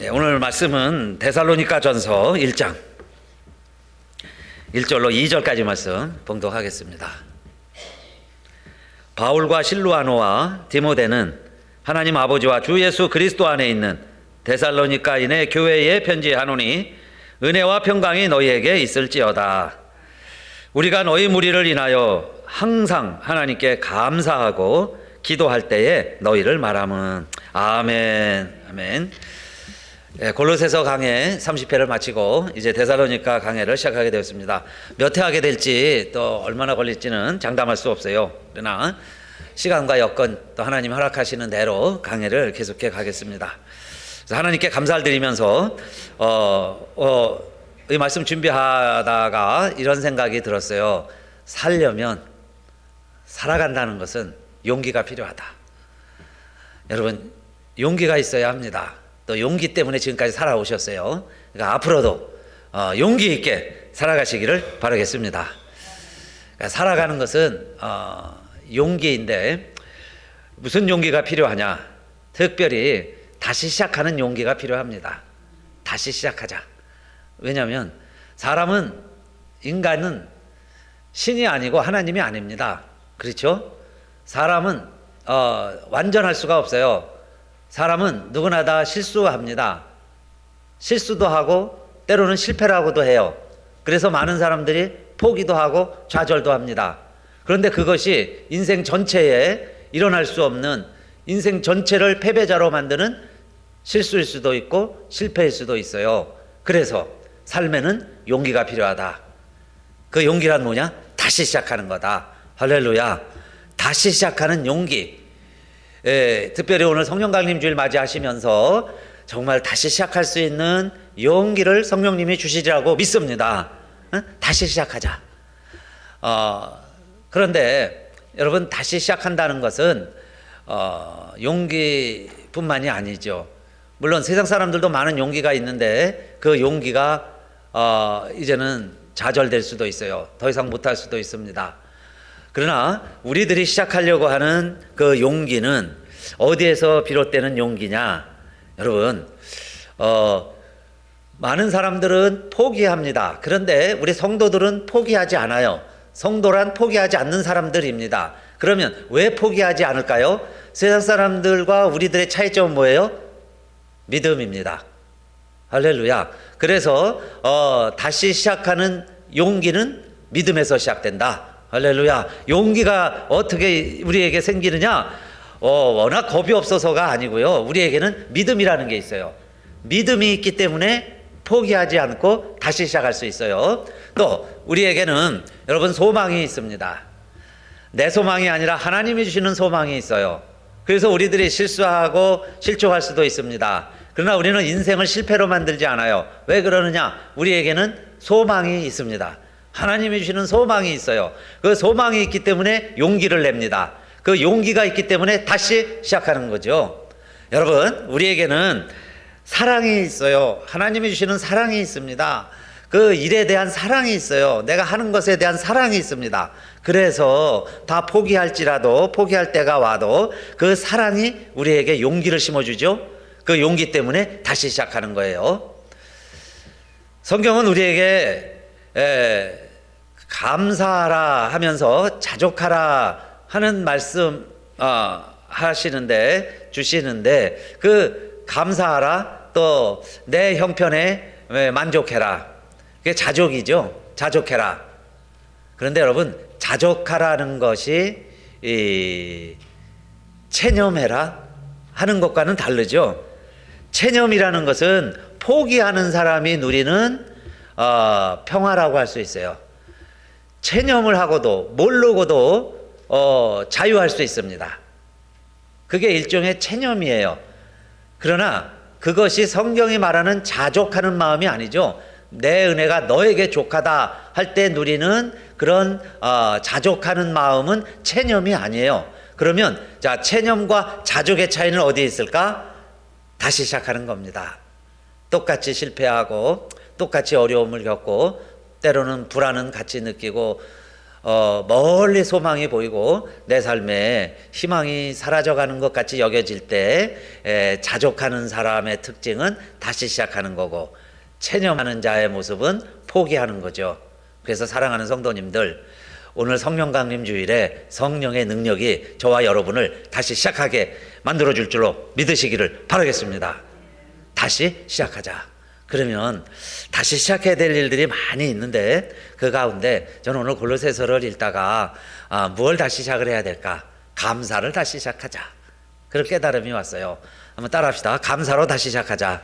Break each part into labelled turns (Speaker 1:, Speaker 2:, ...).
Speaker 1: 오늘 말씀은 데살로니가 전서 1장 1절로 2절까지 말씀 봉독하겠습니다. 바울과 실루아노와 디모데는 하나님 아버지와 주 예수 그리스도 안에 있는 데살로니가인의 교회에 편지하노니 은혜와 평강이 너희에게 있을지어다. 우리가 너희 무리를 인하여 항상 하나님께 감사하고 기도할 때에 너희를 말함은. 아멘. 아멘. 골로새서 강해 30회를 마치고 이제 데살로니가 강해를 시작하게 되었습니다. 몇 회 하게 될지 또 얼마나 걸릴지는 장담할 수 없어요. 그러나 시간과 여건 또 하나님 허락하시는 대로 강해를 계속해 가겠습니다. 그래서 하나님께 감사를 드리면서 이 말씀 준비하다가 이런 생각이 들었어요. 살려면 살아간다는 것은 용기가 필요하다. 여러분, 용기가 있어야 합니다. 또 용기 때문에 지금까지 살아오셨어요. 그러니까 앞으로도 용기 있게 살아가시기를 바라겠습니다. 그러니까 살아가는 것은 용기인데 무슨 용기가 필요하냐? 특별히 다시 시작하는 용기가 필요합니다. 다시 시작하자. 왜냐하면 인간은 신이 아니고 하나님이 아닙니다. 그렇죠? 사람은 완전할 수가 없어요. 사람은 누구나 다 실수합니다. 실수도 하고 때로는 실패를 하고도 해요. 그래서 많은 사람들이 포기도 하고 좌절도 합니다. 그런데 그것이 인생 전체에 일어날 수 없는, 인생 전체를 패배자로 만드는 실수일 수도 있고 실패일 수도 있어요. 그래서 삶에는 용기가 필요하다. 그 용기란 뭐냐? 다시 시작하는 거다. 할렐루야. 다시 시작하는 용기. 특별히 오늘 성령 강림 주일 맞이하시면서 정말 다시 시작할 수 있는 용기를 성령님이 주시리라고 믿습니다. 다시 시작하자. 그런데 여러분, 다시 시작한다는 것은 용기뿐만이 아니죠. 물론 세상 사람들도 많은 용기가 있는데 그 용기가 이제는 좌절될 수도 있어요. 더 이상 못할 수도 있습니다. 그러나 우리들이 시작하려고 하는 그 용기는 어디에서 비롯되는 용기냐? 여러분, 많은 사람들은 포기합니다. 그런데 우리 성도들은 포기하지 않아요. 성도란 포기하지 않는 사람들입니다. 그러면 왜 포기하지 않을까요? 세상 사람들과 우리들의 차이점은 뭐예요? 믿음입니다. 할렐루야. 그래서 다시 시작하는 용기는 믿음에서 시작된다. 할렐루야. 용기가 어떻게 우리에게 생기느냐? 워낙 겁이 없어서가 아니고요. 우리에게는 믿음이라는 게 있어요. 믿음이 있기 때문에 포기하지 않고 다시 시작할 수 있어요. 또 우리에게는 여러분 소망이 있습니다. 내 소망이 아니라 하나님이 주시는 소망이 있어요. 그래서 우리들이 실수하고 실족할 수도 있습니다. 그러나 우리는 인생을 실패로 만들지 않아요. 왜 그러느냐? 우리에게는 소망이 있습니다. 하나님이 주시는 소망이 있어요. 그 소망이 있기 때문에 용기를 냅니다. 그 용기가 있기 때문에 다시 시작하는 거죠. 여러분, 우리에게는 사랑이 있어요. 하나님이 주시는 사랑이 있습니다. 그 일에 대한 사랑이 있어요. 내가 하는 것에 대한 사랑이 있습니다. 그래서 다 포기할지라도, 포기할 때가 와도 그 사랑이 우리에게 용기를 심어주죠. 그 용기 때문에 다시 시작하는 거예요. 성경은 우리에게 감사하라 하면서 자족하라 하는 말씀 주시는데 그 감사하라, 또 내 형편에 만족해라. 그게 자족이죠. 자족해라. 그런데 여러분, 자족하라는 것이 체념해라 하는 것과는 다르죠. 체념이라는 것은 포기하는 사람이 누리는 평화라고 할 수 있어요. 체념을 하고도 모르고도 자유할 수 있습니다. 그게 일종의 체념이에요. 그러나 그것이 성경이 말하는 자족하는 마음이 아니죠. 내 은혜가 너에게 족하다 할 때 누리는 그런 자족하는 마음은 체념이 아니에요. 그러면 자, 체념과 자족의 차이는 어디에 있을까? 다시 시작하는 겁니다. 똑같이 실패하고 똑같이 어려움을 겪고 때로는 불안은 같이 느끼고 멀리 소망이 보이고 내 삶에 희망이 사라져가는 것 같이 여겨질 때 자족하는 사람의 특징은 다시 시작하는 거고, 체념하는 자의 모습은 포기하는 거죠. 그래서 사랑하는 성도님들, 오늘 성령 강림 주일에 성령의 능력이 저와 여러분을 다시 시작하게 만들어줄 줄로 믿으시기를 바라겠습니다. 다시 시작하자. 그러면 다시 시작해야 될 일들이 많이 있는데, 그 가운데 저는 오늘 골로새서를 읽다가 뭘 다시 시작을 해야 될까? 감사를 다시 시작하자. 그런 깨달음이 왔어요. 한번 따라합시다. 감사로 다시 시작하자.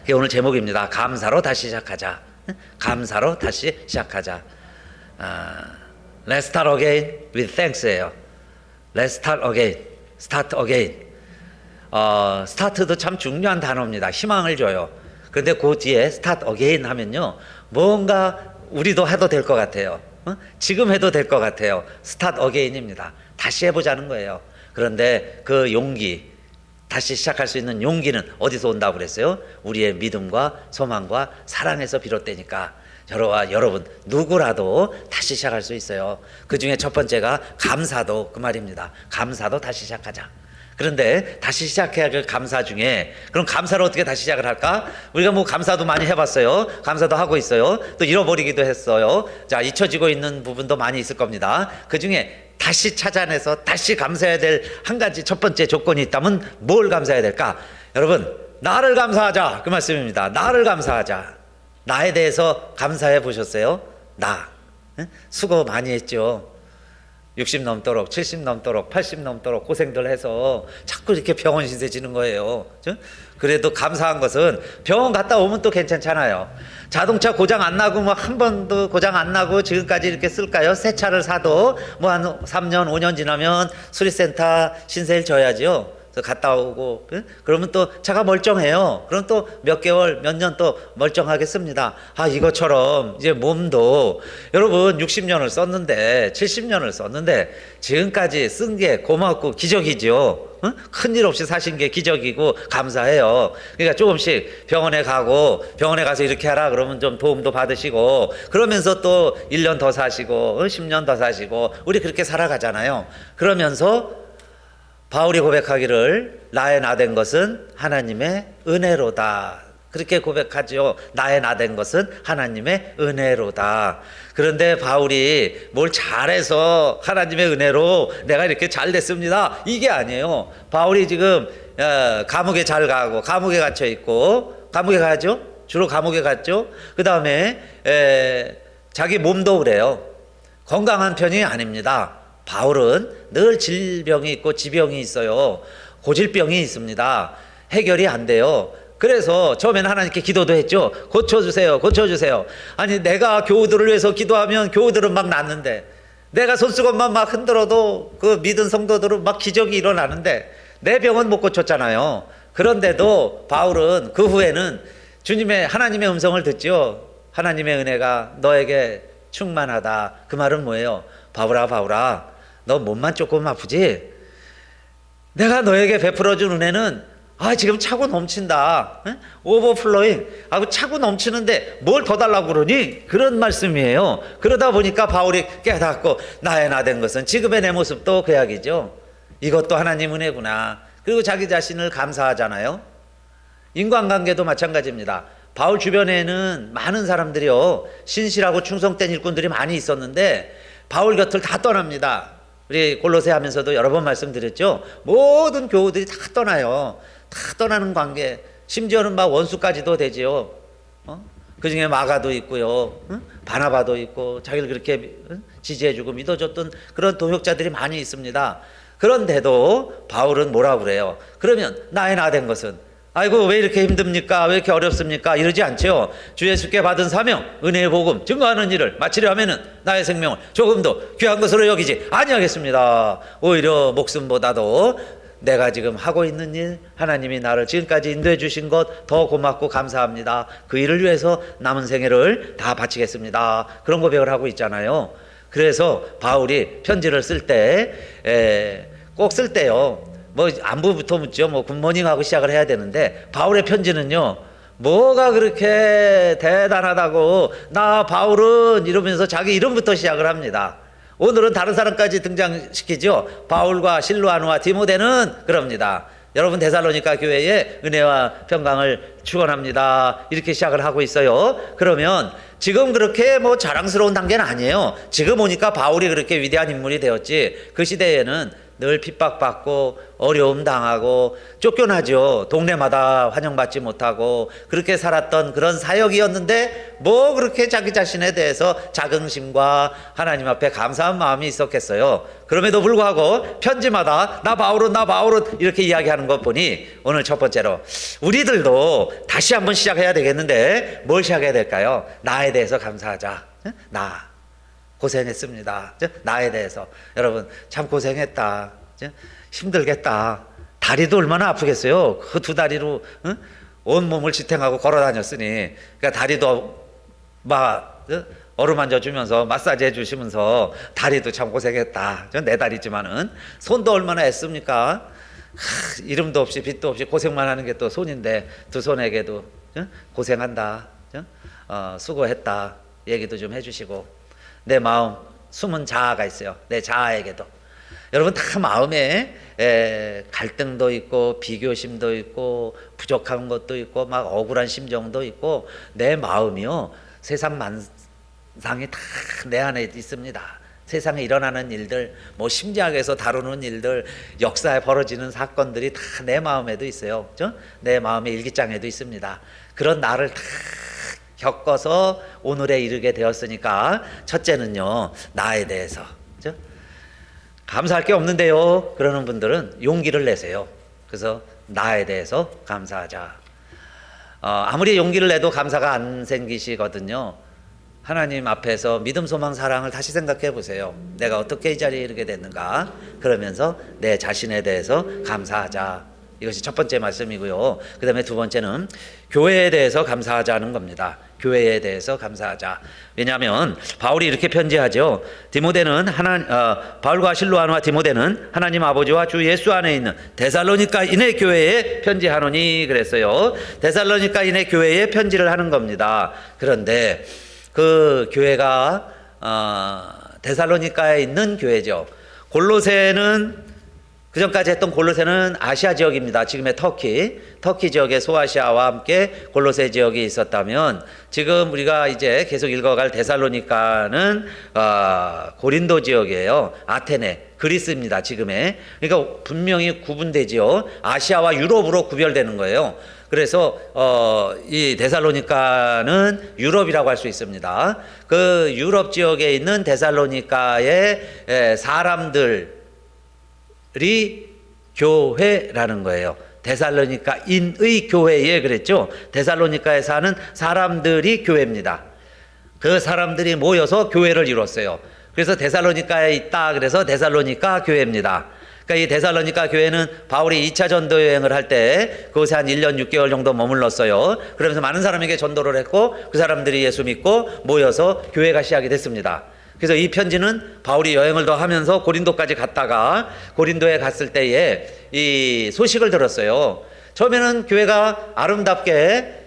Speaker 1: 그게 오늘 제목입니다. 감사로 다시 시작하자. 감사로 다시 시작하자. Let's start again with thanks예요. Let's start again. Start again. 스타트도 참 중요한 단어입니다. 희망을 줘요. 그런데 그 뒤에 start again 하면요, 뭔가 우리도 해도 될 것 같아요. 지금 해도 될 것 같아요. start again입니다. 다시 해보자는 거예요. 그런데 그 용기, 다시 시작할 수 있는 용기는 어디서 온다고 그랬어요? 우리의 믿음과 소망과 사랑에서 비롯되니까 저와 여러분 누구라도 다시 시작할 수 있어요. 그 중에 첫 번째가 감사도 그 말입니다. 감사도 다시 시작하자. 그런데 다시 시작해야 할 감사 중에, 그럼 감사를 어떻게 다시 시작을 할까? 우리가 뭐 감사도 많이 해봤어요. 감사도 하고 있어요. 또 잃어버리기도 했어요. 자, 잊혀지고 있는 부분도 많이 있을 겁니다. 그 중에 다시 찾아내서 다시 감사해야 될 한 가지 첫 번째 조건이 있다면 뭘 감사해야 될까? 여러분, 나를 감사하자. 그 말씀입니다. 나를 감사하자. 나에 대해서 감사해 보셨어요? 나. 수고 많이 했죠. 60 넘도록, 70 넘도록, 80 넘도록 고생들 해서 자꾸 이렇게 병원 신세 지는 거예요. 그래도 감사한 것은 병원 갔다 오면 또 괜찮잖아요. 자동차 고장 안 나고 뭐 한 번도 고장 안 나고 지금까지 이렇게 쓸까요? 새 차를 사도 뭐 한 3년, 5년 지나면 수리센터 신세를 져야죠. 갔다 오고, 그러면 또 차가 멀쩡해요. 그럼 또 몇 개월, 몇 년 또 멀쩡하겠습니다. 이것처럼 이제 몸도 여러분 60년을 썼는데, 70년을 썼는데 지금까지 쓴 게 고맙고 기적이죠. 큰일 없이 사신 게 기적이고 감사해요. 그러니까 조금씩 병원에 가고, 병원에 가서 이렇게 하라 그러면 좀 도움도 받으시고, 그러면서 또 1년 더 사시고 10년 더 사시고, 우리 그렇게 살아가잖아요. 그러면서 바울이 고백하기를 나의 나된 것은 하나님의 은혜로다. 그렇게 고백하죠. 나의 나된 것은 하나님의 은혜로다. 그런데 바울이 뭘 잘해서 하나님의 은혜로 내가 이렇게 잘 됐습니다, 이게 아니에요. 바울이 지금 감옥에 잘 가고, 감옥에 갇혀 있고, 감옥에 가죠. 주로 감옥에 갔죠. 그 다음에 자기 몸도 그래요. 건강한 편이 아닙니다. 바울은 늘 질병이 있고 지병이 있어요. 고질병이 있습니다. 해결이 안 돼요. 그래서 처음에는 하나님께 기도도 했죠. 고쳐주세요, 고쳐주세요. 아니, 내가 교우들을 위해서 기도하면 교우들은 막 낫는데, 내가 손수건만 막 흔들어도 그 믿은 성도들은 막 기적이 일어나는데 내 병은 못 고쳤잖아요. 그런데도 바울은 그 후에는 하나님의 음성을 듣죠. 하나님의 은혜가 너에게 충만하다. 그 말은 뭐예요? 바울아, 바울아, 너 몸만 조금 아프지? 내가 너에게 베풀어준 은혜는 지금 차고 넘친다. 오버플로잉. 차고 넘치는데 뭘 더 달라고 그러니? 그런 말씀이에요. 그러다 보니까 바울이 깨닫고 나의 나된 것은 지금의 내 모습도 그약이죠. 이것도 하나님 은혜구나. 그리고 자기 자신을 감사하잖아요. 인간관계도 마찬가지입니다. 바울 주변에는 많은 사람들이요, 신실하고 충성된 일꾼들이 많이 있었는데 바울 곁을 다 떠납니다. 우리 골로새 하면서도 여러 번 말씀드렸죠. 모든 교우들이 다 떠나요. 다 떠나는 관계, 심지어는 막 원수까지도 되지요. 그 중에 마가도 있고요, 바나바도 있고, 자기를 그렇게 지지해주고 믿어줬던 그런 동역자들이 많이 있습니다. 그런데도 바울은 뭐라고 그래요? 그러면 나의 나된 것은, 아이고 왜 이렇게 힘듭니까? 왜 이렇게 어렵습니까? 이러지 않죠. 주 예수께 받은 사명, 은혜의 복음 증거하는 일을 마치려 하면은 나의 생명을 조금도 귀한 것으로 여기지 아니하겠습니다. 오히려 목숨보다도 내가 지금 하고 있는 일, 하나님이 나를 지금까지 인도해 주신 것 더 고맙고 감사합니다. 그 일을 위해서 남은 생애를 다 바치겠습니다. 그런 고백을 하고 있잖아요. 그래서 바울이 편지를 쓸 때 꼭 쓸 때요, 뭐 안부부터 묻죠. 뭐 굿모닝 하고 시작을 해야 되는데, 바울의 편지는요 뭐가 그렇게 대단하다고 나 바울은 이러면서 자기 이름부터 시작을 합니다. 오늘은 다른 사람까지 등장시키죠. 바울과 실로아누와 디모데는 그럽니다. 여러분 데살로니가 교회에 은혜와 평강을 축원합니다. 이렇게 시작을 하고 있어요. 그러면 지금 그렇게 뭐 자랑스러운 단계는 아니에요. 지금 오니까 바울이 그렇게 위대한 인물이 되었지. 그 시대에는 늘 핍박받고 어려움 당하고 쫓겨나죠. 동네마다 환영받지 못하고 그렇게 살았던 그런 사역이었는데 뭐 그렇게 자기 자신에 대해서 자긍심과 하나님 앞에 감사한 마음이 있었겠어요. 그럼에도 불구하고 편지마다 나 바울은 이렇게 이야기하는 것 보니 오늘 첫 번째로 우리들도 다시 한번 시작해야 되겠는데 뭘 시작해야 될까요? 나에 대해서 감사하자. 나 고생했습니다. 나에 대해서 여러분 참 고생했다. 힘들겠다. 다리도 얼마나 아프겠어요. 그 두 다리로 온 몸을 지탱하고 걸어 다녔으니 그러니까 다리도 막 어루만져 주면서 마사지 해주시면서 다리도 참 고생했다. 내 다리지만은 손도 얼마나 애씁니까? 이름도 없이 빛도 없이 고생만 하는 게 또 손인데 두 손에게도 고생한다. 수고했다. 얘기도 좀 해주시고 내 마음 숨은 자아가 있어요. 내 자아에게도 여러분 다 마음에 갈등도 있고 비교심도 있고 부족한 것도 있고 막 억울한 심정도 있고 내 마음이요 세상 만상이 다 내 안에 있습니다. 세상에 일어나는 일들 뭐 심리학에서 다루는 일들 역사에 벌어지는 사건들이 다 내 마음에도 있어요. 그렇죠? 내 마음의 일기장에도 있습니다. 그런 나를 다 겪어서 오늘에 이르게 되었으니까 첫째는요 나에 대해서 그렇죠? 감사할 게 없는데요 그러는 분들은 용기를 내세요. 그래서 나에 대해서 감사하자. 아무리 용기를 내도 감사가 안 생기시거든요. 하나님 앞에서 믿음, 소망, 사랑을 다시 생각해 보세요. 내가 어떻게 이 자리에 이르게 됐는가 그러면서 내 자신에 대해서 감사하자. 이것이 첫 번째 말씀이고요. 그 다음에 두 번째는 교회에 대해서 감사하자는 겁니다. 교회에 대해서 감사하자. 왜냐하면 바울이 이렇게 편지하죠. 디모데는 바울과 실로아누와 디모데는 하나님 아버지와 주 예수 안에 있는 데살로니가인의 교회에 편지하노니 그랬어요. 데살로니가인의 교회에 편지를 하는 겁니다. 그런데 그 교회가 데살로니가에 있는 교회죠. 골로새는 그전까지 했던 골로새는 아시아 지역입니다. 지금의 터키 지역의 소아시아와 함께 골로새 지역이 있었다면 지금 우리가 이제 계속 읽어갈 데살로니가는 고린도 지역이에요. 아테네, 그리스입니다. 지금의. 그러니까 분명히 구분되지요. 아시아와 유럽으로 구별되는 거예요. 그래서 이 데살로니가는 유럽이라고 할 수 있습니다. 그 유럽 지역에 있는 데살로니가의 사람들 이 교회라는 거예요. 데살로니가인의 교회에 그랬죠. 데살로니가에 사는 사람들이 교회입니다. 그 사람들이 모여서 교회를 이뤘어요. 그래서 데살로니가에 있다 그래서 데살로니가 교회입니다. 그러니까 이 데살로니가 교회는 바울이 2차 전도 여행을 할 때 그곳에 한 1년 6개월 정도 머물렀어요. 그러면서 많은 사람에게 전도를 했고 그 사람들이 예수 믿고 모여서 교회가 시작이 됐습니다. 그래서 이 편지는 바울이 여행을 더 하면서 고린도까지 갔다가 고린도에 갔을 때에 이 소식을 들었어요. 처음에는 교회가 아름답게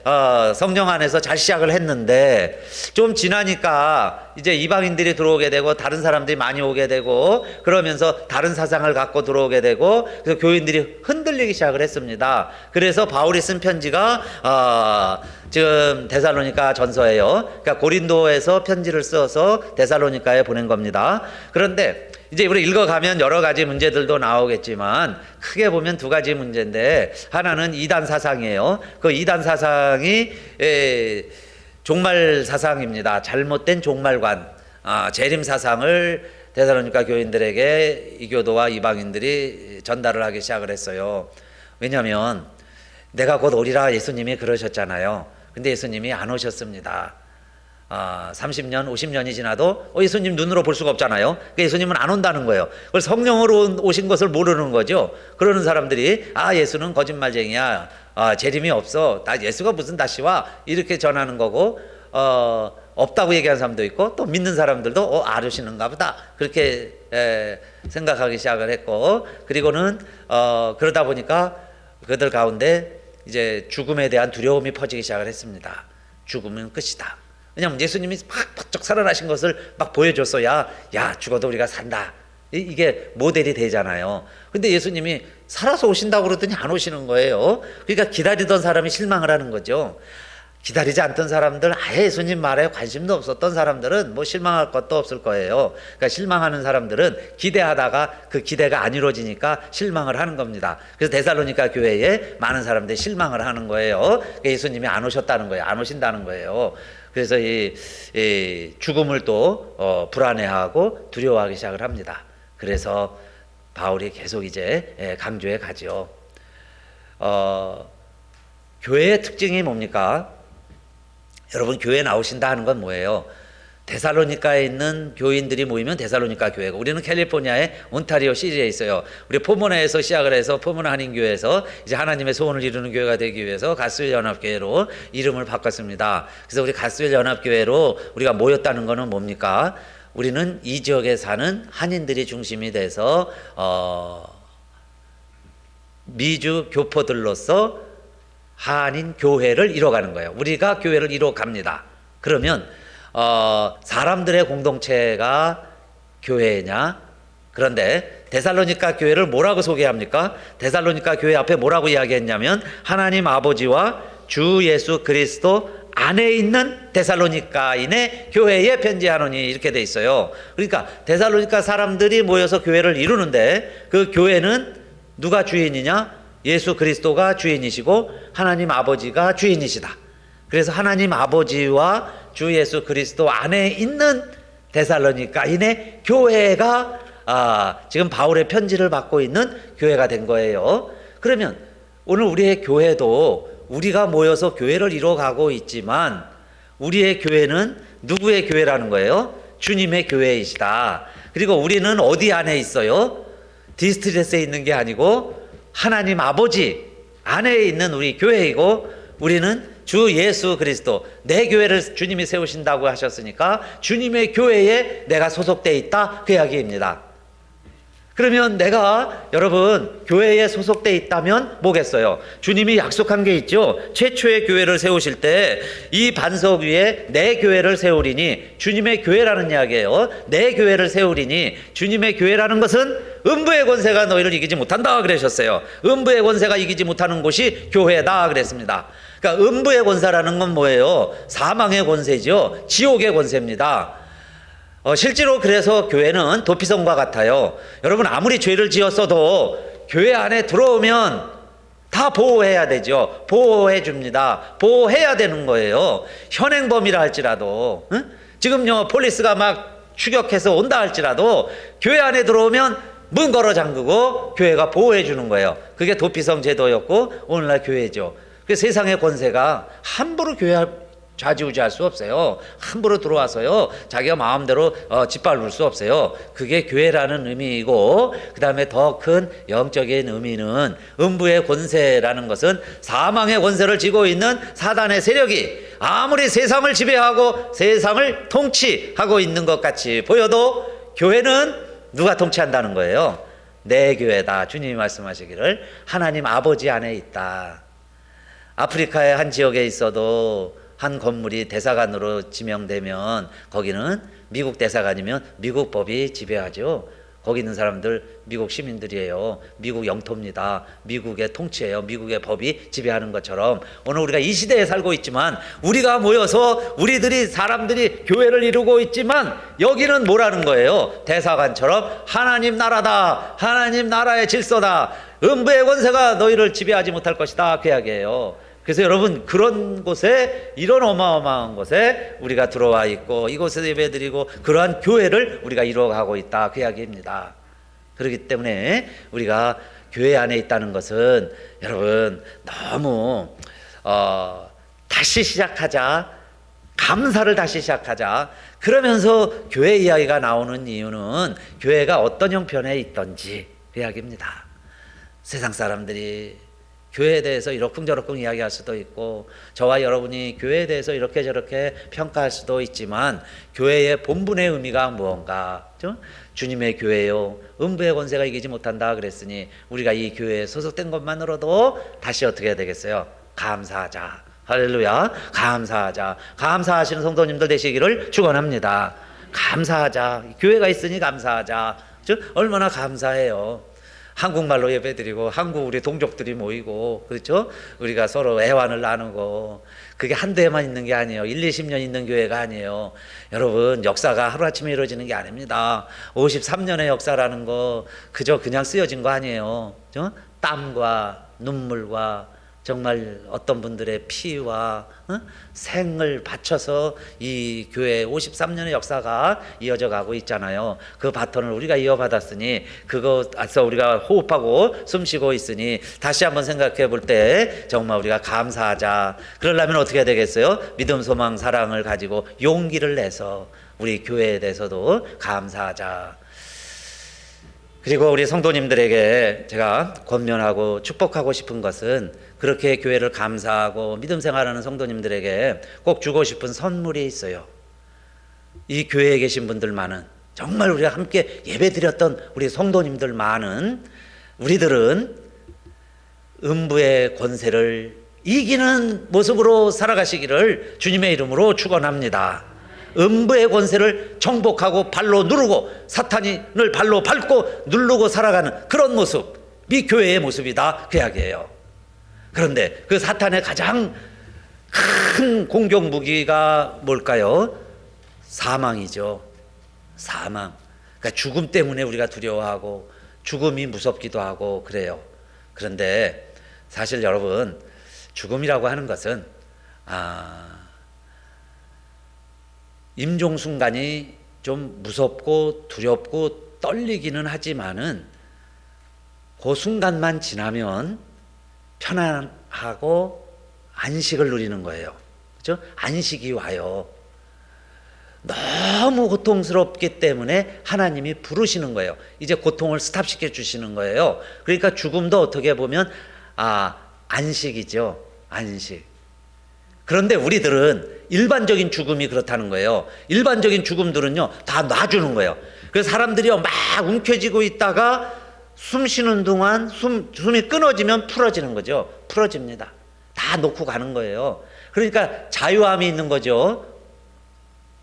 Speaker 1: 성령 안에서 잘 시작을 했는데 좀 지나니까 이제 이방인들이 들어오게 되고 다른 사람들이 많이 오게 되고 그러면서 다른 사상을 갖고 들어오게 되고 그래서 교인들이 흔들리기 시작을 했습니다. 그래서 바울이 쓴 편지가 지금 데살로니가 전서예요. 그러니까 고린도에서 편지를 써서 데살로니가에 보낸 겁니다. 그런데 이제 우리 읽어가면 여러 가지 문제들도 나오겠지만 크게 보면 두 가지 문제인데 하나는 이단 사상이에요. 그 이단 사상이 종말 사상입니다. 잘못된 종말관, 재림 사상을 데살로니가 교인들에게 이교도와 이방인들이 전달을 하기 시작을 했어요. 왜냐하면 내가 곧 오리라 예수님이 그러셨잖아요. 근데 예수님이 안 오셨습니다. 30년, 50년이 지나도 예수님 눈으로 볼 수가 없잖아요. 그러니까 예수님은 안 온다는 거예요. 그걸 성령으로 오신 것을 모르는 거죠. 그러는 사람들이 예수는 거짓말쟁이야. 재림이 없어. 예수가 무슨 다시 와. 이렇게 전하는 거고 없다고 얘기하는 사람도 있고 또 믿는 사람들도 아르시는가 보다. 그렇게 생각하기 시작을 했고 그리고는 그러다 보니까 그들 가운데 이제 죽음에 대한 두려움이 퍼지기 시작을 했습니다. 죽음은 끝이다. 왜냐하면 예수님이 막 번쩍 살아나신 것을 막 보여줬어야 야 죽어도 우리가 산다. 이게 모델이 되잖아요. 근데 예수님이 살아서 오신다고 그러더니 안 오시는 거예요. 그러니까 기다리던 사람이 실망을 하는 거죠. 기다리지 않던 사람들, 아예 예수님 말에 관심도 없었던 사람들은 뭐 실망할 것도 없을 거예요. 그러니까 실망하는 사람들은 기대하다가 그 기대가 안 이루어지니까 실망을 하는 겁니다. 그래서 데살로니가 교회에 많은 사람들이 실망을 하는 거예요. 그러니까 예수님이 안 오셨다는 거예요. 안 오신다는 거예요. 그래서 이 죽음을 또 불안해하고 두려워하기 시작을 합니다. 그래서 바울이 계속 이제 강조해 가죠. 교회의 특징이 뭡니까? 여러분, 교회 나오신다 하는 건 뭐예요? 데살로니카에 있는 교인들이 모이면 데살로니카 교회고, 우리는 캘리포니아의 온타리오 시리에 있어요. 우리 포모나에서 시작을 해서 포모나 한인교회에서 이제 하나님의 소원을 이루는 교회가 되기 위해서 가스웰 연합교회로 이름을 바꿨습니다. 그래서 우리 가스웰 연합교회로 우리가 모였다는 거는 뭡니까? 우리는 이 지역에 사는 한인들이 중심이 돼서 미주 교포들로서 한인 교회를 이뤄가는 거예요. 우리가 교회를 이뤄갑니다. 그러면 사람들의 공동체가 교회냐? 그런데 데살로니가 교회를 뭐라고 소개합니까? 데살로니가 교회 앞에 뭐라고 이야기했냐면 하나님 아버지와 주 예수 그리스도 안에 있는 데살로니가인의 교회에 편지하노니, 이렇게 돼 있어요. 그러니까 데살로니가 사람들이 모여서 교회를 이루는데 그 교회는 누가 주인이냐? 예수 그리스도가 주인이시고 하나님 아버지가 주인이시다. 그래서 하나님 아버지와 주 예수 그리스도 안에 있는 데살로니가인의 교회가 지금 바울의 편지를 받고 있는 교회가 된 거예요. 그러면 오늘 우리의 교회도 우리가 모여서 교회를 이뤄가고 있지만 우리의 교회는 누구의 교회라는 거예요? 주님의 교회이시다. 그리고 우리는 어디 안에 있어요? 디스트리스에 있는 게 아니고 하나님 아버지 안에 있는 우리 교회이고, 우리는 주 예수 그리스도, 내 교회를 주님이 세우신다고 하셨으니까 주님의 교회에 내가 소속되어 있다, 그 이야기입니다. 그러면 내가 여러분 교회에 소속되어 있다면 뭐겠어요? 주님이 약속한 게 있죠. 최초의 교회를 세우실 때 이 반석 위에 내 교회를 세우리니, 주님의 교회라는 이야기예요. 내 교회를 세우리니, 주님의 교회라는 것은 음부의 권세가 너희를 이기지 못한다 그러셨어요. 음부의 권세가 이기지 못하는 곳이 교회다 그랬습니다. 그러니까 음부의 권세라는 건 뭐예요? 사망의 권세죠. 지옥의 권세입니다. 실제로 그래서 교회는 도피성과 같아요. 여러분, 아무리 죄를 지었어도 교회 안에 들어오면 다 보호해야 되죠. 보호해 줍니다. 보호해야 되는 거예요. 현행범이라 할지라도, 지금요 폴리스가 막 추격해서 온다 할지라도 교회 안에 들어오면 문 걸어 잠그고 교회가 보호해 주는 거예요. 그게 도피성 제도였고 오늘날 교회죠. 그 세상의 권세가 함부로 교회 좌지우지할 수 없어요. 함부로 들어와서요 자기가 마음대로 짓밟을 수 없어요. 그게 교회라는 의미이고, 그 다음에 더 큰 영적인 의미는 음부의 권세라는 것은 사망의 권세를 쥐고 있는 사단의 세력이 아무리 세상을 지배하고 세상을 통치하고 있는 것 같이 보여도 교회는 누가 통치한다는 거예요? 내 교회다. 주님이 말씀하시기를 하나님 아버지 안에 있다. 아프리카의 한 지역에 있어도 한 건물이 대사관으로 지명되면 거기는 미국 대사관이면 미국 법이 지배하죠. 거기 있는 사람들 미국 시민들이에요. 미국 영토입니다. 미국의 통치예요. 미국의 법이 지배하는 것처럼 오늘 우리가 이 시대에 살고 있지만, 우리가 모여서 우리들이 사람들이 교회를 이루고 있지만 여기는 뭐라는 거예요? 대사관처럼 하나님 나라다. 하나님 나라의 질서다. 음부의 권세가 너희를 지배하지 못할 것이다, 그 이야기예요. 그래서 여러분, 그런 곳에, 이런 어마어마한 곳에 우리가 들어와 있고 이곳에서 예배드리고 그러한 교회를 우리가 이루어가고 있다, 그 이야기입니다. 그렇기 때문에 우리가 교회 안에 있다는 것은 여러분 너무 다시 시작하자, 감사를 다시 시작하자, 그러면서 교회 이야기가 나오는 이유는 교회가 어떤 형편에 있던지 그 이야기입니다. 세상 사람들이 교회에 대해서 이러쿵저러쿵 이야기할 수도 있고 저와 여러분이 교회에 대해서 이렇게 저렇게 평가할 수도 있지만 교회의 본분의 의미가 무언가? 주님의 교회요 음부의 권세가 이기지 못한다 그랬으니 우리가 이 교회에 소속된 것만으로도 다시 어떻게 해야 되겠어요? 감사하자. 할렐루야. 감사하자. 감사하시는 성도님들 되시기를 축원합니다. 감사하자. 교회가 있으니 감사하자. 얼마나 감사해요. 한국말로 예배드리고 한국 우리 동족들이 모이고 그렇죠? 우리가 서로 애환을 나누고 그게 한두 해만 있는 게 아니에요. 1, 20년 있는 교회가 아니에요. 여러분 역사가 하루아침에 이루어지는 게 아닙니다. 53년의 역사라는 거 그저 그냥 쓰여진 거 아니에요. 그렇죠? 땀과 눈물과 정말 어떤 분들의 피와 생을 바쳐서 이 교회 53년의 역사가 이어져 가고 있잖아요. 그 바톤을 우리가 이어받았으니 그것에서 우리가 호흡하고 숨쉬고 있으니 다시 한번 생각해 볼 때 정말 우리가 감사하자. 그러려면 어떻게 해야 되겠어요? 믿음, 소망, 사랑을 가지고 용기를 내서 우리 교회에 대해서도 감사하자. 그리고 우리 성도님들에게 제가 권면하고 축복하고 싶은 것은 그렇게 교회를 감사하고 믿음 생활하는 성도님들에게 꼭 주고 싶은 선물이 있어요. 이 교회에 계신 분들만은 정말 우리가 함께 예배드렸던 우리 성도님들만은 우리들은 음부의 권세를 이기는 모습으로 살아가시기를 주님의 이름으로 축원합니다. 음부의 권세를 정복하고 발로 누르고 사탄을 발로 밟고 누르고 살아가는 그런 모습이 교회의 모습이다 그 이야기예요. 그런데 그 사탄의 가장 큰 공격 무기가 뭘까요? 사망이죠. 사망. 그러니까 죽음 때문에 우리가 두려워하고 죽음이 무섭기도 하고 그래요. 그런데 사실 여러분 죽음이라고 하는 것은 임종 순간이 좀 무섭고 두렵고 떨리기는 하지만은 그 순간만 지나면 편안하고 안식을 누리는 거예요. 그렇죠? 안식이 와요. 너무 고통스럽기 때문에 하나님이 부르시는 거예요. 이제 고통을 스탑시켜 주시는 거예요. 그러니까 죽음도 어떻게 보면 안식이죠. 안식. 그런데 우리들은 일반적인 죽음이 그렇다는 거예요. 일반적인 죽음들은요 다 놔주는 거예요. 그래서 사람들이요 막 움켜쥐고 있다가 숨 쉬는 동안 숨이 끊어지면 풀어지는 거죠. 풀어집니다. 다 놓고 가는 거예요. 그러니까 자유함이 있는 거죠.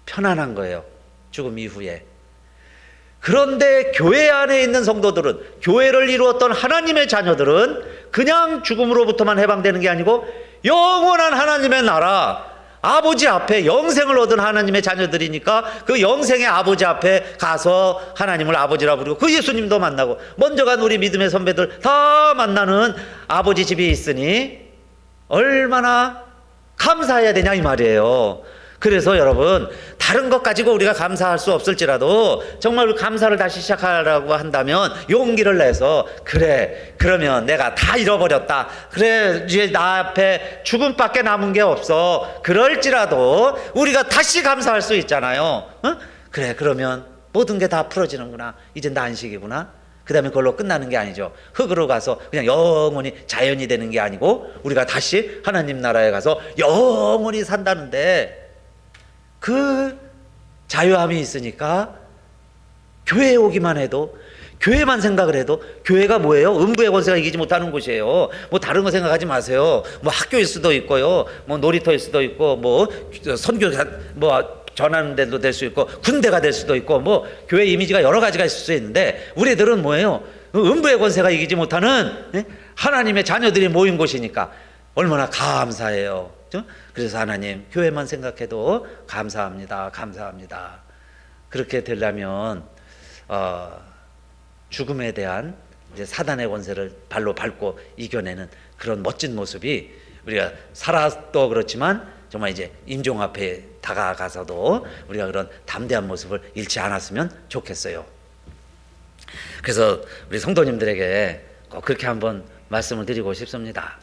Speaker 1: 편안한 거예요. 죽음 이후에. 그런데 교회 안에 있는 성도들은, 교회를 이루었던 하나님의 자녀들은 그냥 죽음으로부터만 해방되는 게 아니고 영원한 하나님의 나라, 아버지 앞에 영생을 얻은 하나님의 자녀들이니까 그 영생의 아버지 앞에 가서 하나님을 아버지라 부르고 그 예수님도 만나고 먼저 간 우리 믿음의 선배들 다 만나는 아버지 집이 있으니 얼마나 감사해야 되냐 이 말이에요. 그래서 여러분 다른 것 가지고 우리가 감사할 수 없을지라도 정말 감사를 다시 시작하라고 한다면 용기를 내서 그래 그러면 내가 다 잃어버렸다, 그래 이제 나 앞에 죽음밖에 남은 게 없어, 그럴지라도 우리가 다시 감사할 수 있잖아요. 그래 그러면 모든 게 다 풀어지는구나, 이제 나 안식이구나, 그 다음에 그걸로 끝나는 게 아니죠. 흙으로 가서 그냥 영원히 자연이 되는 게 아니고 우리가 다시 하나님 나라에 가서 영원히 산다는데 그 자유함이 있으니까 교회에 오기만 해도, 교회만 생각을 해도, 교회가 뭐예요? 음부의 권세가 이기지 못하는 곳이에요. 뭐 다른 거 생각하지 마세요. 뭐 학교일 수도 있고요, 뭐 놀이터일 수도 있고, 뭐 선교 뭐 전하는 데도 될 수 있고, 군대가 될 수도 있고, 뭐 교회 이미지가 여러 가지가 있을 수 있는데 우리들은 뭐예요? 음부의 권세가 이기지 못하는 하나님의 자녀들이 모인 곳이니까 얼마나 감사해요. 그래서 하나님 교회만 생각해도 감사합니다, 감사합니다. 그렇게 되려면 죽음에 대한 이제 사단의 권세를 발로 밟고 이겨내는 그런 멋진 모습이 우리가 살아도 그렇지만 정말 이제 임종 앞에 다가가서도 우리가 그런 담대한 모습을 잃지 않았으면 좋겠어요. 그래서 우리 성도님들에게 꼭 그렇게 한번 말씀을 드리고 싶습니다.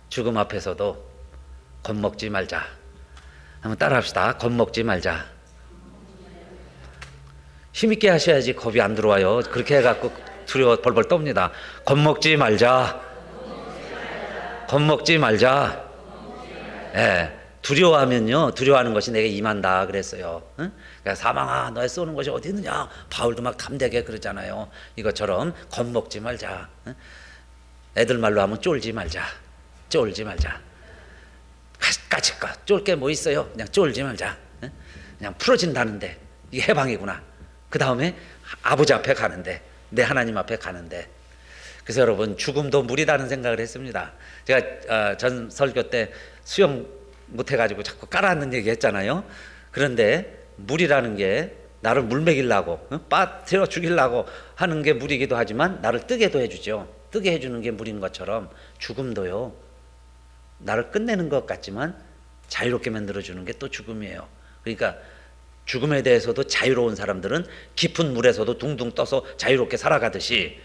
Speaker 1: 죽음 앞에서도 겁먹지 말자. 한번 따라합시다. 겁먹지 말자. 힘있게 하셔야지 겁이 안 들어와요. 그렇게 해갖고 두려워 벌벌 떱니다. 겁먹지 말자. 겁먹지 말자. 예. 두려워하면요, 두려워하는 것이 내게 임한다 그랬어요. 응? 그러니까 사망아, 너의 쏘는 것이 어디 있느냐? 바울도 막 담대하게 그러잖아요. 이것처럼 겁먹지 말자. 응? 애들 말로 하면 쫄지 말자. 쫄지 말자. 까짓까 쫄 게 뭐 있어요? 그냥 쫄지 말자. 응? 그냥 풀어진다는데 이게 해방이구나. 그 다음에 아버지 앞에 가는데, 내 하나님 앞에 가는데. 그래서 여러분, 죽음도 무리다는 생각을 했습니다. 제가 전 설교 때 수영 못해가지고 자꾸 깔아앉는 얘기 했잖아요. 그런데 물이라는 게 나를 물 먹이려고, 빠뜨려 죽이려고 하는 게 물이기도 하지만 나를 뜨게도 해주죠. 뜨게 해주는 게 물인 것처럼 죽음도요, 나를 끝내는 것 같지만 자유롭게 만들어주는 게 또 죽음이에요. 그러니까 죽음에 대해서도 자유로운 사람들은 깊은 물에서도 둥둥 떠서 자유롭게 살아가듯이,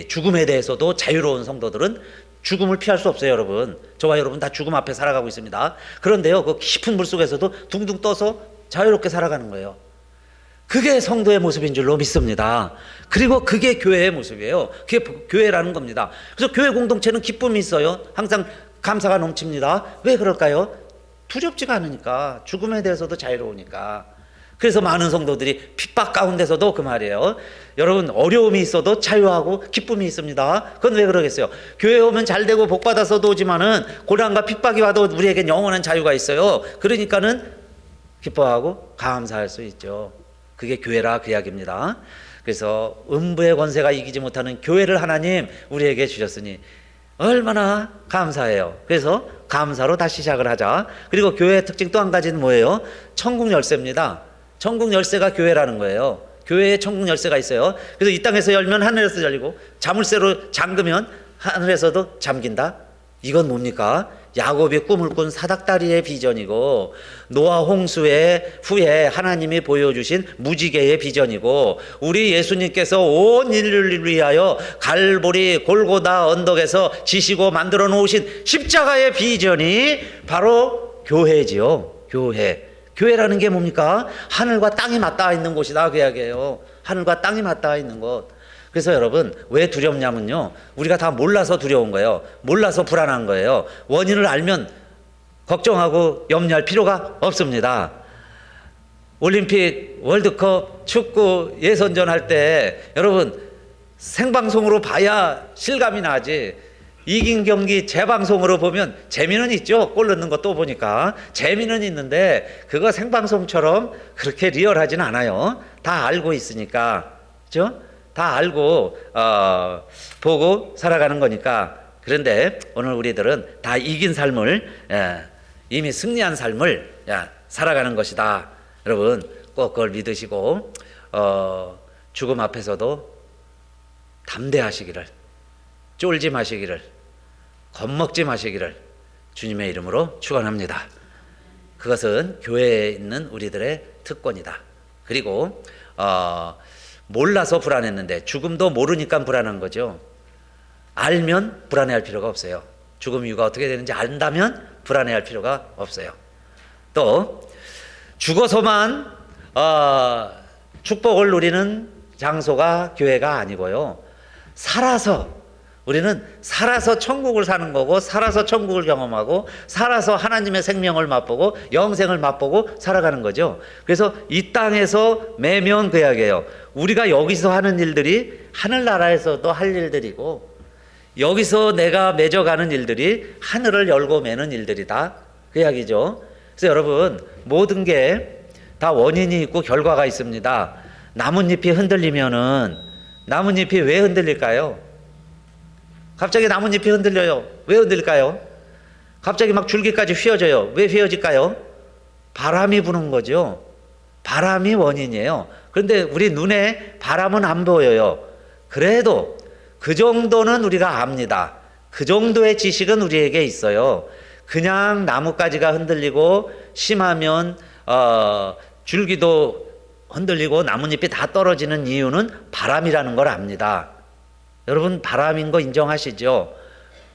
Speaker 1: 죽음에 대해서도 자유로운 성도들은 죽음을 피할 수 없어요. 여러분, 저와 여러분 다 죽음 앞에 살아가고 있습니다. 그런데요, 그 깊은 물속에서도 둥둥 떠서 자유롭게 살아가는 거예요. 그게 성도의 모습인 줄로 믿습니다. 그리고 그게 교회의 모습이에요. 그게 교회라는 겁니다. 그래서 교회 공동체는 기쁨이 있어요. 항상 감사가 넘칩니다. 왜 그럴까요? 두렵지가 않으니까, 죽음에 대해서도 자유로우니까. 그래서 많은 성도들이 핍박 가운데서도 그 말이에요. 여러분, 어려움이 있어도 자유하고 기쁨이 있습니다. 그건 왜 그러겠어요? 교회 오면 잘 되고 복 받아서도 오지만은 고난과 핍박이 와도 우리에겐 영원한 자유가 있어요. 그러니까는 기뻐하고 감사할 수 있죠. 그게 교회라 그 이야기입니다. 그래서 음부의 권세가 이기지 못하는 교회를 하나님 우리에게 주셨으니 얼마나 감사해요. 그래서 감사로 다시 시작을 하자. 그리고 교회의 특징 또 한 가지는 뭐예요? 천국 열쇠입니다. 천국 열쇠가 교회라는 거예요. 교회에 천국 열쇠가 있어요. 그래서 이 땅에서 열면 하늘에서 열리고, 자물쇠로 잠그면 하늘에서도 잠긴다. 이건 뭡니까? 야곱이 꿈을 꾼 사닥다리의 비전이고, 노아 홍수의 후에 하나님이 보여주신 무지개의 비전이고, 우리 예수님께서 온 인류를 위하여 갈보리 골고다 언덕에서 지시고 만들어 놓으신 십자가의 비전이 바로 교회지요. 교회. 교회라는 게 뭡니까? 하늘과 땅이 맞닿아 있는 곳이다 그 이야기예요. 하늘과 땅이 맞닿아 있는 곳. 그래서 여러분, 왜 두렵냐면요, 우리가 다 몰라서 두려운 거예요. 몰라서 불안한 거예요. 원인을 알면 걱정하고 염려할 필요가 없습니다. 올림픽, 월드컵, 축구 예선전 할 때 여러분 생방송으로 봐야 실감이 나지, 이긴 경기 재방송으로 보면 재미는 있죠. 골 넣는 거 또 보니까 재미는 있는데 그거 생방송처럼 그렇게 리얼하진 않아요. 다 알고 있으니까, 그렇죠? 다 알고 보고 살아가는 거니까. 그런데 오늘 우리들은 다 이긴 삶을, 이미 승리한 삶을 살아가는 것이다. 여러분 꼭 그걸 믿으시고 죽음 앞에서도 담대하시기를, 쫄지 마시기를, 겁먹지 마시기를 주님의 이름으로 축원합니다. 그것은 교회에 있는 우리들의 특권이다. 그리고 몰라서 불안했는데 죽음도 모르니까 불안한 거죠. 알면 불안해할 필요가 없어요. 죽음 이유가 어떻게 되는지 안다면 불안해할 필요가 없어요. 또 죽어서만 축복을 누리는 장소가 교회가 아니고요, 우리는 살아서 천국을 사는 거고, 살아서 천국을 경험하고, 살아서 하나님의 생명을 맛보고 영생을 맛보고 살아가는 거죠. 그래서 이 땅에서 매면 그 이야기예요. 우리가 여기서 하는 일들이 하늘나라에서도 할 일들이고, 여기서 내가 맺어가는 일들이 하늘을 열고 매는 일들이다 그 이야기죠. 그래서 여러분, 모든 게 다 원인이 있고 결과가 있습니다. 나뭇잎이 흔들리면은, 나뭇잎이 왜 흔들릴까요? 갑자기 나뭇잎이 흔들려요. 왜 흔들릴까요? 갑자기 막 줄기까지 휘어져요. 왜 휘어질까요? 바람이 부는 거죠. 바람이 원인이에요. 그런데 우리 눈에 바람은 안 보여요. 그래도 그 정도는 우리가 압니다. 그 정도의 지식은 우리에게 있어요. 그냥 나뭇가지가 흔들리고 심하면 줄기도 흔들리고 나뭇잎이 다 떨어지는 이유는 바람이라는 걸 압니다. 여러분, 바람인 거 인정하시죠?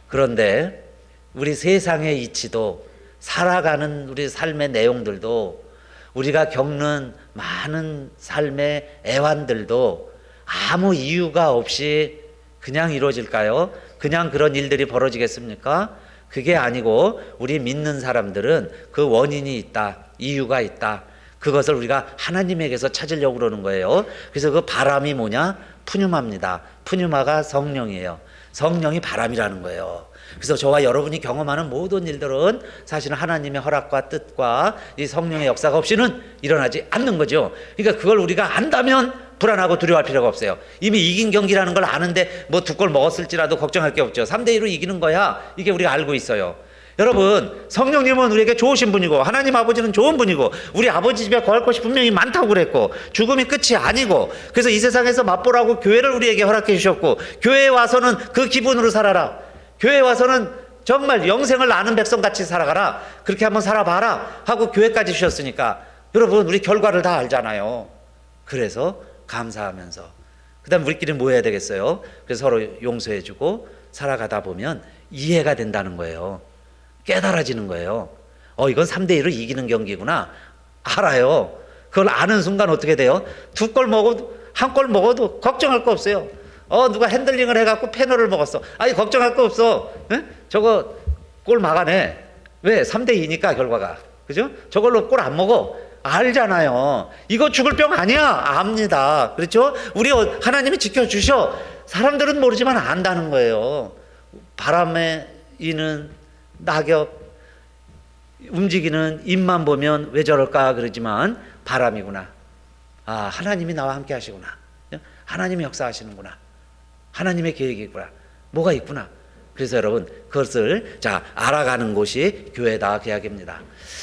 Speaker 1: 그런데 우리 세상의 이치도, 살아가는 우리 삶의 내용들도, 우리가 겪는 많은 삶의 애환들도 아무 이유가 없이 그냥 이루어질까요? 그냥 그런 일들이 벌어지겠습니까? 그게 아니고 우리 믿는 사람들은 그 원인이 있다, 이유가 있다. 그것을 우리가 하나님에게서 찾으려고 그러는 거예요. 그래서 그 바람이 뭐냐? 푸뉴마입니다. 푸뉴마가 성령이에요. 성령이 바람이라는 거예요. 그래서 저와 여러분이 경험하는 모든 일들은 사실은 하나님의 허락과 뜻과 이 성령의 역사가 없이는 일어나지 않는 거죠. 그러니까 그걸 우리가 안다면 불안하고 두려워할 필요가 없어요. 이미 이긴 경기라는 걸 아는데 뭐 두 골 먹었을지라도 걱정할 게 없죠. 3대1로 이기는 거야. 이게 우리가 알고 있어요. 여러분, 성령님은 우리에게 좋으신 분이고 하나님 아버지는 좋은 분이고 우리 아버지 집에 거할 곳이 분명히 많다고 그랬고 죽음이 끝이 아니고 그래서 이 세상에서 맛보라고 교회를 우리에게 허락해 주셨고 교회에 와서는 그 기분으로 살아라. 교회에 와서는 정말 영생을 아는 백성같이 살아가라. 그렇게 한번 살아봐라 하고 교회까지 주셨으니까 여러분 우리 결과를 다 알잖아요. 그래서 감사하면서 그 다음 우리끼리 뭐 해야 되겠어요? 그래서 서로 용서해주고 살아가다 보면 이해가 된다는 거예요. 깨달아지는 거예요. 이건 3대1로 이기는 경기구나. 알아요. 그걸 아는 순간 어떻게 돼요? 두 골 먹어도 한 골 먹어도 걱정할 거 없어요. 누가 핸들링을 해갖고 페널을 먹었어. 아니 걱정할 거 없어. 에? 저거 골 막아내. 왜? 3대2니까 결과가. 그죠? 저걸로 골 안 먹어. 알잖아요. 이거 죽을 병 아니야. 압니다. 그렇죠? 우리 하나님이 지켜주셔. 사람들은 모르지만 안다는 거예요. 바람에 이는 낙엽 움직이는 잎만 보면 왜 저럴까 그러지만 바람이구나. 하나님이 나와 함께 하시구나. 하나님이 역사하시는구나. 하나님의 계획이구나. 뭐가 있구나. 그래서 여러분 그것을 알아가는 곳이 교회다 그 이야기입니다.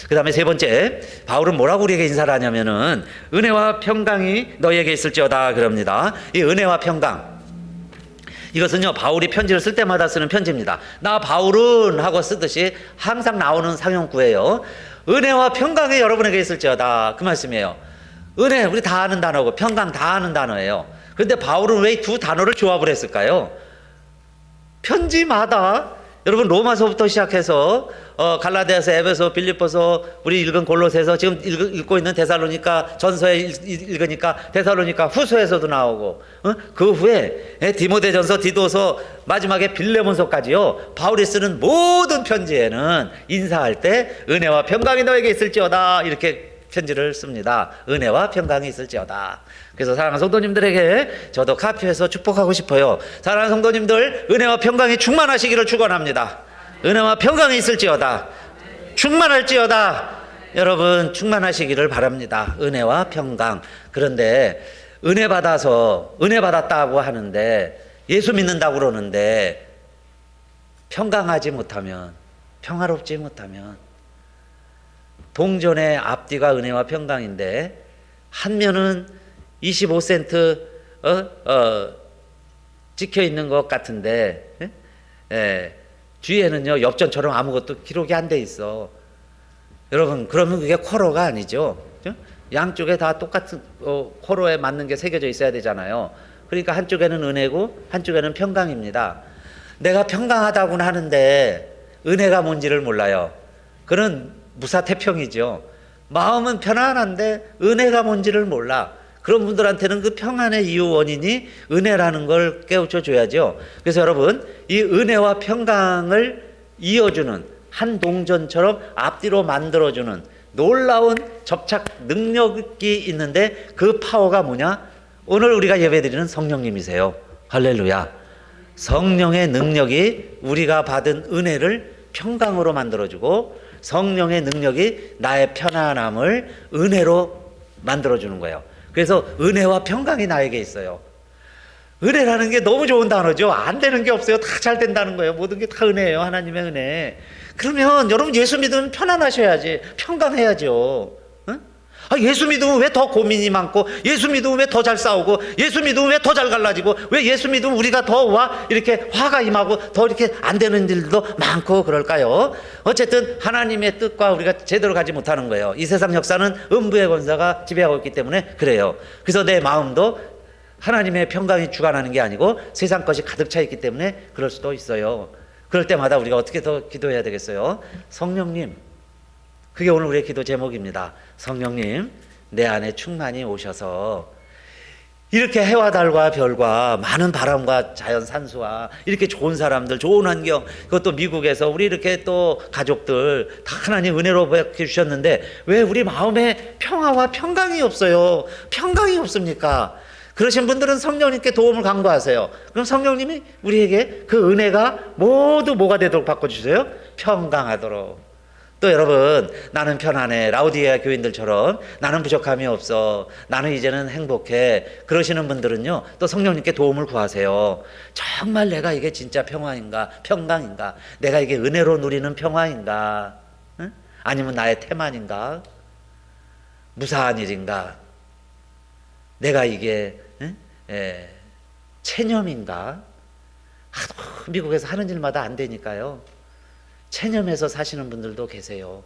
Speaker 1: 그 다음에 세 번째, 바울은 뭐라고 우리에게 인사를 하냐면은 은혜와 평강이 너희에게 있을지어다 그럽니다. 이 은혜와 평강, 이것은요 바울이 편지를 쓸 때마다 쓰는 편지입니다. 나 바울은 하고 쓰듯이 항상 나오는 상용구예요. 은혜와 평강이 여러분에게 있을지어다 그 말씀이에요. 은혜 우리 다 아는 단어고 평강 다 아는 단어예요. 그런데 바울은 왜 두 단어를 조합을 했을까요? 편지마다 여러분 로마서부터 시작해서 갈라디아서, 에베소, 빌립보서, 우리 읽은 골로새서, 지금 읽고 있는 데살로니가 전서에 읽으니까 데살로니가 후서에서도 나오고 그 후에 디모데전서, 디도서, 마지막에 빌레몬서까지요. 바울이 쓰는 모든 편지에는 인사할 때 은혜와 평강이 너에게 있을지어다 이렇게 편지를 씁니다. 은혜와 평강이 있을지어다. 그래서 사랑하는 성도님들에게 저도 카피해서 축복하고 싶어요. 사랑하는 성도님들, 은혜와 평강이 충만하시기를 축원합니다. 은혜와 평강이 있을지어다. 충만할지어다. 여러분 충만하시기를 바랍니다. 은혜와 평강. 그런데 은혜 받았다고 하는데 예수 믿는다고 그러는데 평강하지 못하면, 평화롭지 못하면, 동전의 앞뒤가 은혜와 평강인데 한 면은 25센트 찍혀 있는 것 같은데 뒤에는요 엽전처럼 아무것도 기록이 안 돼 있어. 여러분 그러면 그게 쿼로가 아니죠. 양쪽에 다 똑같은 쿼로에 맞는 게 새겨져 있어야 되잖아요. 그러니까 한쪽에는 은혜고 한쪽에는 평강입니다. 내가 평강하다고는 하는데 은혜가 뭔지를 몰라요. 그는 무사태평이죠. 마음은 편안한데 은혜가 뭔지를 몰라. 그런 분들한테는 그 평안의 이유 원인이 은혜라는 걸 깨우쳐 줘야죠. 그래서 여러분 이 은혜와 평강을 이어주는 한 동전처럼 앞뒤로 만들어주는 놀라운 접착 능력이 있는데 그 파워가 뭐냐? 오늘 우리가 예배드리는 성령님이세요. 할렐루야. 성령의 능력이 우리가 받은 은혜를 평강으로 만들어주고 성령의 능력이 나의 편안함을 은혜로 만들어주는 거예요. 그래서 은혜와 평강이 나에게 있어요. 은혜라는 게 너무 좋은 단어죠. 안 되는 게 없어요. 다 잘 된다는 거예요. 모든 게 다 은혜예요. 하나님의 은혜. 그러면 여러분 예수 믿으면 편안하셔야지. 평강해야죠. 응? 예수 믿으면 왜 더 고민이 많고, 예수 믿으면 왜 더 잘 싸우고, 예수 믿으면 왜 더 잘 갈라지고, 왜 예수 믿으면 우리가 더 이렇게 화가 임하고 더 이렇게 안 되는 일도 많고 그럴까요? 어쨌든 하나님의 뜻과 우리가 제대로 가지 못하는 거예요. 이 세상 역사는 음부의 권사가 지배하고 있기 때문에 그래요. 그래서 내 마음도 하나님의 평강이 주관하는 게 아니고 세상 것이 가득 차 있기 때문에 그럴 수도 있어요. 그럴 때마다 우리가 어떻게 더 기도해야 되겠어요? 성령님, 그게 오늘 우리의 기도 제목입니다. 성령님, 내 안에 충만히 오셔서 이렇게 해와 달과 별과 많은 바람과 자연 산수와 이렇게 좋은 사람들, 좋은 환경, 그것도 미국에서 우리 이렇게 또 가족들 다 하나님 은혜로 베풀어 주셨는데 왜 우리 마음에 평화와 평강이 없어요? 평강이 없습니까? 그러신 분들은 성령님께 도움을 간구하세요. 그럼 성령님이 우리에게 그 은혜가 모두 뭐가 되도록 바꿔주세요? 평강하도록. 또 여러분, 나는 편안해, 라우디게아 교인들처럼 나는 부족함이 없어, 나는 이제는 행복해, 그러시는 분들은요 또 성령님께 도움을 구하세요. 정말 내가 이게 진짜 평화인가, 평강인가, 내가 이게 은혜로 누리는 평화인가, 응? 아니면 나의 태만인가, 무사한 일인가, 내가 이게 체념인가. 미국에서 하는 일마다 안 되니까요 체념해서 사시는 분들도 계세요.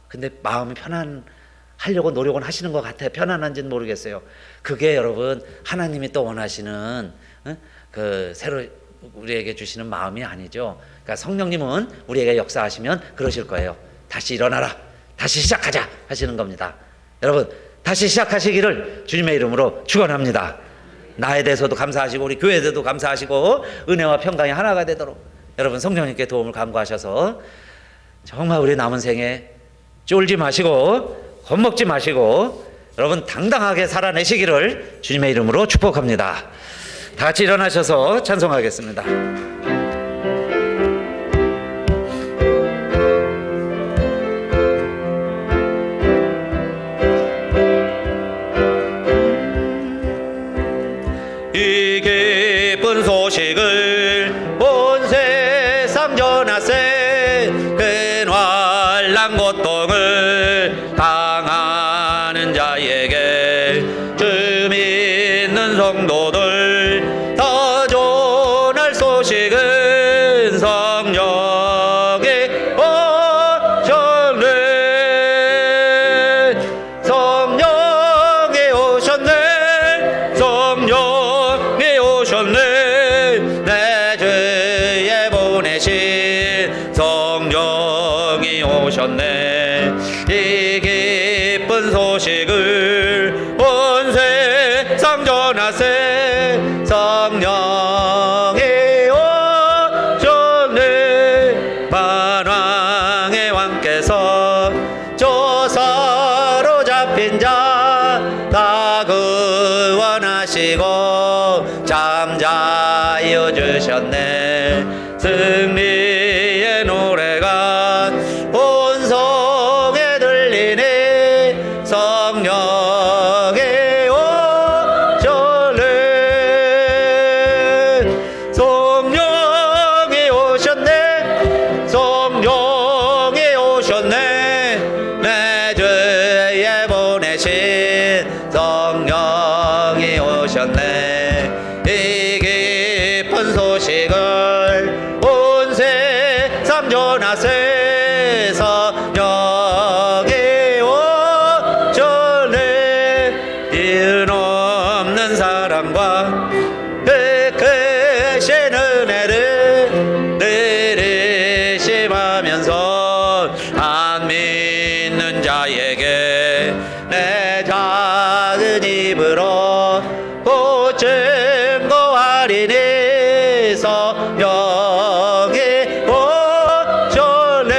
Speaker 1: 근데 마음이 편안하려고 노력은 하시는 것 같아요. 편안한지는 모르겠어요. 그게 여러분 하나님이 또 원하시는 그 새로 우리에게 주시는 마음이 아니죠. 그러니까 성령님은 우리에게 역사하시면 그러실 거예요. 다시 일어나라, 다시 시작하자 하시는 겁니다. 여러분 다시 시작하시기를 주님의 이름으로 축원합니다. 나에 대해서도 감사하시고 우리 교회에 대해서도 감사하시고 은혜와 평강이 하나가 되도록 여러분 성령님께 도움을 간구하셔서 정말 우리 남은 생에 쫄지 마시고 겁먹지 마시고 여러분 당당하게 살아내시기를 주님의 이름으로 축복합니다. 다 같이 일어나셔서 찬송하겠습니다. 이 기쁜 소식을 온 세상 전하세. 큰 환난 고통을 당하는 자에게 주 믿는 성도들 더 전할 소식은 성령의 오셨네. 성령의 오셨네. 성령의 오셨네. 내 주에 보내신 성령이 오셨네. 이 기쁜 소식을 온 세상 전하세. 성령이 오셨네. 만왕의 왕께서 조사로 잡힌 자 다 구원하시고 잠자여 주셨네. 승리의 노래가 온 성에 들리네. 성령의 오셨네. 성령이 오셨네. 성령이 오셨네. 내 주에 보내신 성령이 오셨네. 이 기쁜 소식을 온 세상 전하세. 성령이 오셨네. 이은 없는 사랑과 크신 은혜를 늘 의심하면서 안 믿는 자에게 내 작은 입으로 보증 거하리니. 성령이 오셨네.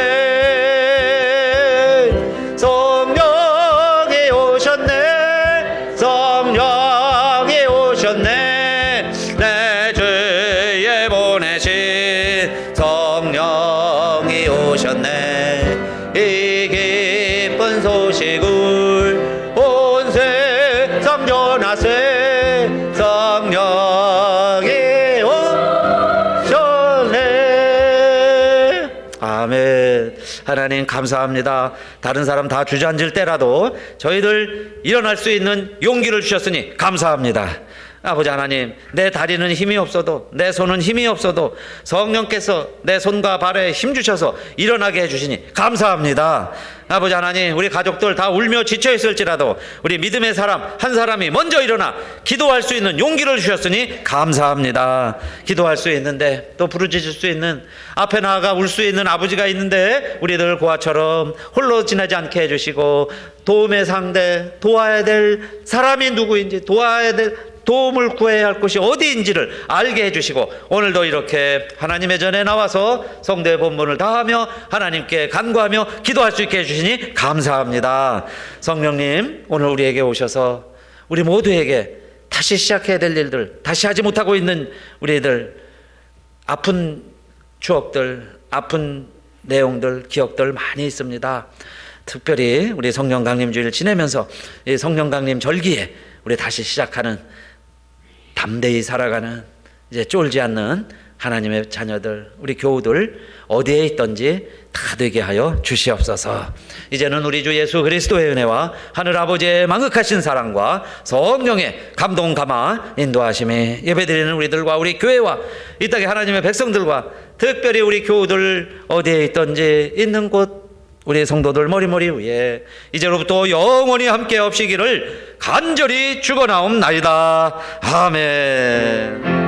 Speaker 1: 성령이 오셨네. 성령이 오셨네. 내 주에 보내신 성령이 오셨네. 이 기쁜 소식을 온 세상 전하세. 성령이 오셨네. 아멘. 하나님 감사합니다. 다른 사람 다 주저앉을 때라도 저희들 일어날 수 있는 용기를 주셨으니 감사합니다. 아버지 하나님, 내 다리는 힘이 없어도, 내 손은 힘이 없어도 성령께서 내 손과 발에 힘 주셔서 일어나게 해주시니 감사합니다. 아버지 하나님, 우리 가족들 다 울며 지쳐 있을지라도 우리 믿음의 사람 한 사람이 먼저 일어나 기도할 수 있는 용기를 주셨으니 감사합니다. 기도할 수 있는데 또 부르짖을 수 있는, 앞에 나아가 울 수 있는 아버지가 있는데 우리들 고아처럼 홀로 지나지 않게 해주시고, 도움의 상대, 도와야 될 사람이 누구인지, 도와야 될 도움을 구해야 할 곳이 어디인지를 알게 해주시고 오늘도 이렇게 하나님의 전에 나와서 성도의 본분을 다하며 하나님께 간구하며 기도할 수 있게 해주시니 감사합니다. 성령님, 오늘 우리에게 오셔서 우리 모두에게 다시 시작해야 될 일들, 다시 하지 못하고 있는 우리들 아픈 추억들, 아픈 내용들, 기억들 많이 있습니다. 특별히 우리 성령 강림 주일 지내면서 이 성령 강림 절기에 우리 다시 시작하는, 담대히 살아가는, 이제 쫄지 않는 하나님의 자녀들, 우리 교우들 어디에 있든지 다 되게 하여 주시옵소서. 이제는 우리 주 예수 그리스도의 은혜와 하늘 아버지의 망극하신 사랑과 성령의 감동 감화 인도하심이 예배드리는 우리들과 우리 교회와 이 땅의 하나님의 백성들과 특별히 우리 교우들 어디에 있든지 있는 곳 우리 성도들 머리머리 위에 이제로부터 영원히 함께 없이기를 간절히 축원하옵나이다. 아멘.